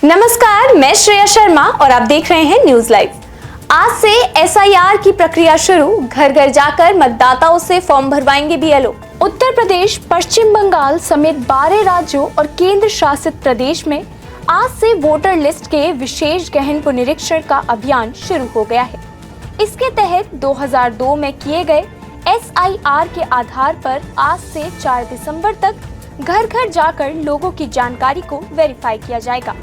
नमस्कार, मैं श्रेया शर्मा और आप देख रहे हैं न्यूज लाइव। आज से एसआईआर की प्रक्रिया शुरू। घर घर जाकर मतदाताओं से फॉर्म भरवाएंगे बीएलओ। उत्तर प्रदेश, पश्चिम बंगाल समेत 12 राज्यों और केंद्र शासित प्रदेश में आज से वोटर लिस्ट के विशेष गहन पुनरीक्षण का अभियान शुरू हो गया है। इसके तहत 2002 में किए गए एसआईआर के आधार पर आज से 4 दिसंबर तक घर घर जाकर लोगों की जानकारी को वेरीफाई किया जाएगा।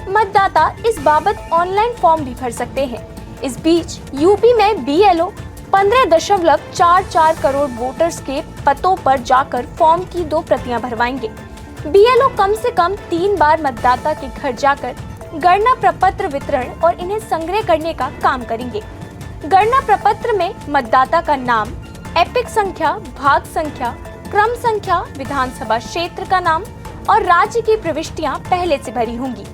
मतदाता इस बाबत ऑनलाइन फॉर्म भी भर सकते हैं। इस बीच यूपी में बीएलओ 15.44 करोड़ वोटर्स के पतों पर जाकर फॉर्म की 2 प्रतियां भरवाएंगे। बीएलओ कम से कम 3 बार मतदाता के घर जाकर गणना प्रपत्र वितरण और इन्हें संग्रह करने का काम करेंगे। गणना प्रपत्र में मतदाता का नाम, एपिक संख्या, भाग संख्या, क्रम संख्या, विधानसभा क्षेत्र का नाम और राज्य की प्रविष्टियां पहले से भरी होंगी।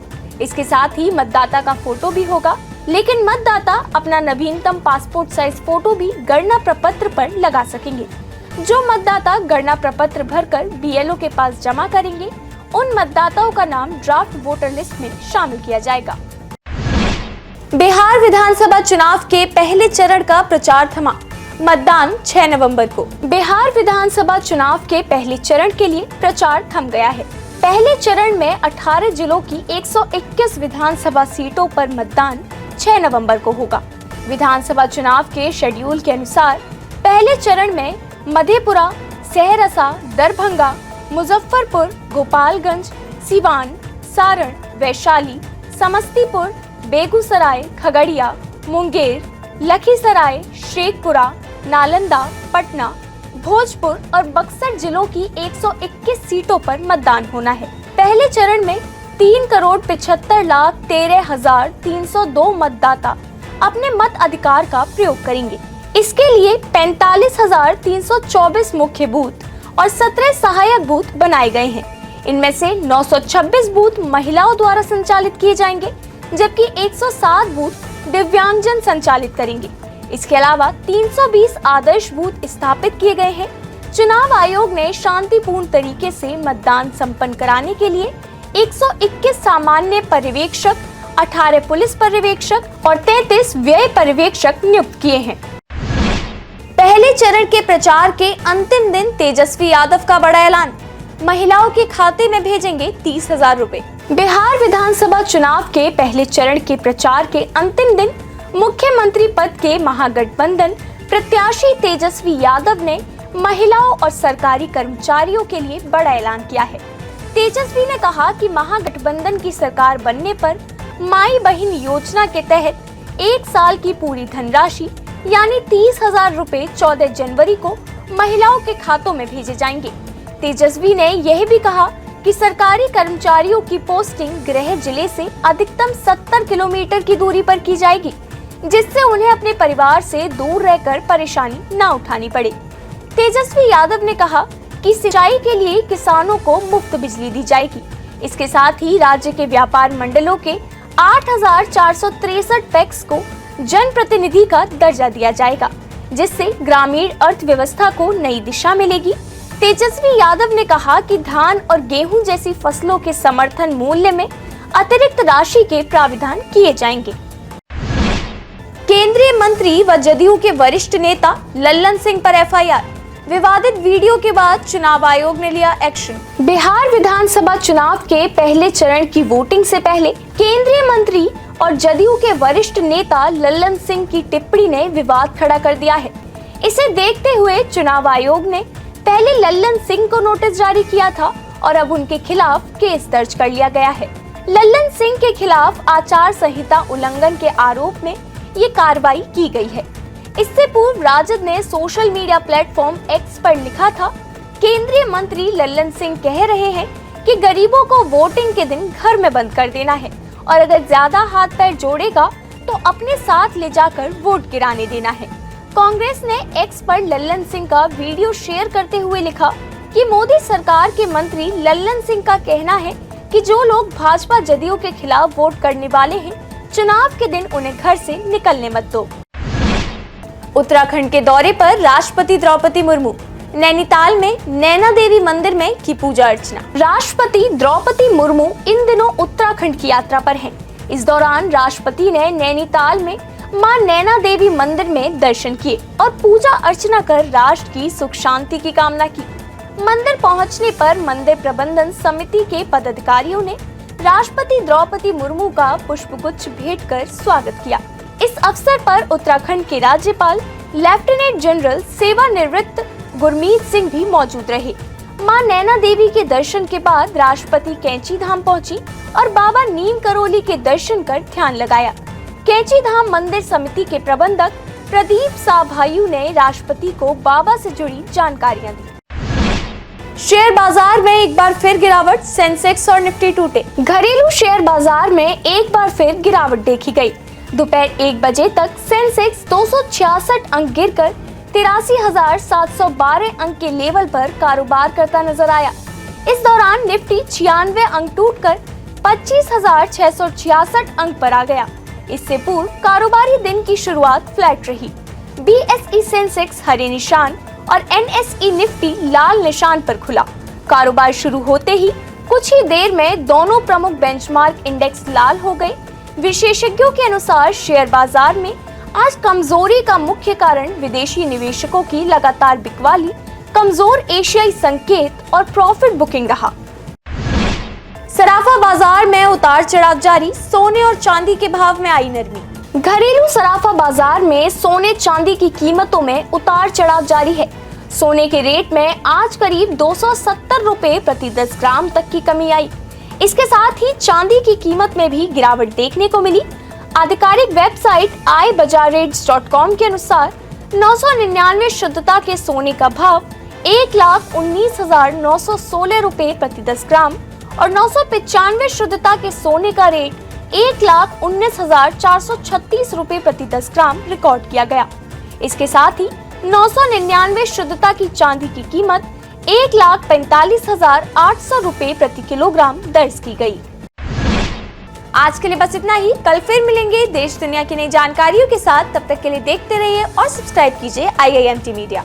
इसके साथ ही मतदाता का फोटो भी होगा, लेकिन मतदाता अपना नवीनतम पासपोर्ट साइज फोटो भी गणना प्रपत्र पर लगा सकेंगे। जो मतदाता गणना प्रपत्र भरकर बीएलओ के पास जमा करेंगे, उन मतदाताओं का नाम ड्राफ्ट वोटर लिस्ट में शामिल किया जाएगा। बिहार विधानसभा चुनाव के पहले चरण का प्रचार थमा। मतदान 6 नवंबर को। बिहार विधानसभा चुनाव के पहले चरण के लिए प्रचार थम गया है। पहले चरण में 18 जिलों की 121 विधानसभा सीटों पर मतदान 6 नवंबर को होगा। विधानसभा चुनाव के शेड्यूल के अनुसार पहले चरण में मधेपुरा, सहरसा, दरभंगा, मुजफ्फरपुर, गोपालगंज, सिवान, सारण, वैशाली, समस्तीपुर, बेगूसराय, खगड़िया, मुंगेर, लखीसराय, शेखपुरा, नालंदा, पटना, भोजपुर और बक्सर जिलों की 121 सीटों पर मतदान होना है। पहले चरण में 3,75,13,302 मतदाता अपने मत अधिकार का प्रयोग करेंगे। इसके लिए 45,324 मुख्य बूथ और 17 सहायक बूथ बनाए गए हैं। इनमें से 926 बूथ महिलाओं द्वारा संचालित किए जाएंगे, जबकि 107 बूथ दिव्यांगजन संचालित करेंगे। इसके अलावा 320 आदर्श बूथ स्थापित किए गए हैं। चुनाव आयोग ने शांतिपूर्ण तरीके से मतदान संपन्न कराने के लिए 121 सामान्य पर्यवेक्षक, 18 पुलिस पर्यवेक्षक और 33 व्यय पर्यवेक्षक नियुक्त किए हैं। पहले चरण के प्रचार के अंतिम दिन तेजस्वी यादव का बड़ा ऐलान। महिलाओं के खाते में भेजेंगे 30,000 रुपए। बिहार विधानसभा चुनाव के पहले चरण के प्रचार के अंतिम दिन मुख्यमंत्री पद के महागठबंधन प्रत्याशी तेजस्वी यादव ने महिलाओं और सरकारी कर्मचारियों के लिए बड़ा ऐलान किया है। तेजस्वी ने कहा कि महागठबंधन की सरकार बनने पर माई बहन योजना के तहत 1 साल की पूरी धनराशि यानी 30,000 रुपए 14 जनवरी को महिलाओं के खातों में भेजे जाएंगे। तेजस्वी ने यह भी कहा कि सरकारी कर्मचारियों की पोस्टिंग गृह जिले से अधिकतम 70 किलोमीटर की दूरी पर की जाएगी, जिससे उन्हें अपने परिवार से दूर रहकर परेशानी न उठानी पड़े। तेजस्वी यादव ने कहा कि सिंचाई के लिए किसानों को मुफ्त बिजली दी जाएगी। इसके साथ ही राज्य के व्यापार मंडलों के 8,463 पैक्स को जनप्रतिनिधि का दर्जा दिया जाएगा, जिससे ग्रामीण अर्थव्यवस्था को नई दिशा मिलेगी। तेजस्वी यादव ने कहा कि धान और गेहूं जैसी फसलों के समर्थन मूल्य में अतिरिक्त राशि के प्राविधान किए जाएंगे। केंद्रीय मंत्री व जदयू के वरिष्ठ नेता लल्लन सिंह पर एफआईआर। विवादित वीडियो के बाद चुनाव आयोग ने लिया एक्शन। बिहार विधानसभा चुनाव के पहले चरण की वोटिंग से पहले केंद्रीय मंत्री और जदयू के वरिष्ठ नेता लल्लन सिंह की टिप्पणी ने विवाद खड़ा कर दिया है। इसे देखते हुए चुनाव आयोग ने पहले लल्लन सिंह को नोटिस जारी किया था और अब उनके खिलाफ केस दर्ज कर लिया गया है। लल्लन सिंह के खिलाफ आचार संहिता उल्लंघन के आरोप में ये कार्रवाई की गई है। इससे पूर्व राजद ने सोशल मीडिया प्लेटफॉर्म एक्स पर लिखा था, केंद्रीय मंत्री लल्लन सिंह कह रहे हैं कि गरीबों को वोटिंग के दिन घर में बंद कर देना है और अगर ज्यादा हाथ पैर जोड़ेगा तो अपने साथ ले जाकर वोट गिराने देना है। कांग्रेस ने एक्स पर लल्लन सिंह का वीडियो शेयर करते हुए लिखा कि मोदी सरकार के मंत्री लल्लन सिंह का कहना है कि जो लोग भाजपा जदयू के खिलाफ वोट करने वाले हैं, चुनाव के दिन उन्हें घर से निकलने मत दो। उत्तराखंड के दौरे पर राष्ट्रपति द्रौपदी मुर्मू। नैनीताल में नैना देवी मंदिर में की पूजा अर्चना। राष्ट्रपति द्रौपदी मुर्मू इन दिनों उत्तराखंड की यात्रा पर हैं। इस दौरान राष्ट्रपति ने नैनीताल में मां नैना देवी मंदिर में दर्शन किए और पूजा अर्चना कर राष्ट्र की सुख शांति की कामना की। मंदिर पहुंचने पर मंदिर प्रबंधन समिति के पदाधिकारियों ने राष्ट्रपति द्रौपदी मुर्मू का पुष्पगुच्छ भेंट कर स्वागत किया। इस अवसर पर उत्तराखंड के राज्यपाल लेफ्टिनेंट जनरल सेवानिवृत्त गुरमीत सिंह भी मौजूद रहे। मां नैना देवी के दर्शन के बाद राष्ट्रपति कैंची धाम पहुंची और बाबा नीम करोली के दर्शन कर ध्यान लगाया। कैंची धाम मंदिर समिति के प्रबंधक प्रदीप साभायू ने राष्ट्रपति को बाबा से जुड़ी जानकारियां दी। शेयर बाजार में एक बार फिर गिरावट, सेंसेक्स और निफ्टी टूटे। घरेलू शेयर बाजार में एक बार फिर गिरावट देखी गई। दोपहर 1 बजे तक सेंसेक्स 266 अंक गिरकर 83,712 अंक के लेवल पर कारोबार करता नजर आया। इस दौरान निफ्टी 96 अंक टूटकर 25,666 अंक पर आ गया। इससे पूर्व कारोबारी दिन की शुरुआत फ्लैट रही। बीएसई सेंसेक्स हरे निशान और एनएसई निफ्टी लाल निशान पर खुला। कारोबार शुरू होते ही कुछ ही देर में दोनों प्रमुख बेंचमार्क इंडेक्स लाल हो गए। विशेषज्ञों के अनुसार शेयर बाजार में आज कमजोरी का मुख्य कारण विदेशी निवेशकों की लगातार बिकवाली, कमजोर एशियाई संकेत और प्रॉफिट बुकिंग रहा। सराफा बाजार में उतार चढ़ाव जारी, सोने और चांदी के भाव में आई नरमी। घरेलू सराफा बाजार में सोने चांदी की कीमतों में उतार चढ़ाव जारी है। सोने के रेट में आज करीब 270 रुपए प्रति 10 ग्राम तक की कमी आई। इसके साथ ही चांदी की कीमत में भी गिरावट देखने को मिली। आधिकारिक वेबसाइट iBazaarRates.com के अनुसार 999 शुद्धता के सोने का भाव 1,19,916 रुपए प्रति 10 ग्राम और 995 शुद्धता के सोने का रेट 1,19,436 रुपए प्रति 10 ग्राम रिकॉर्ड किया गया। इसके साथ ही 999 शुद्धता की चांदी की कीमत 1,45,800 रुपए प्रति किलोग्राम दर्ज की गई। आज के लिए बस इतना ही। कल फिर मिलेंगे देश दुनिया की नई जानकारियों के साथ। तब तक के लिए देखते रहिए और सब्सक्राइब कीजिए IIMT मीडिया।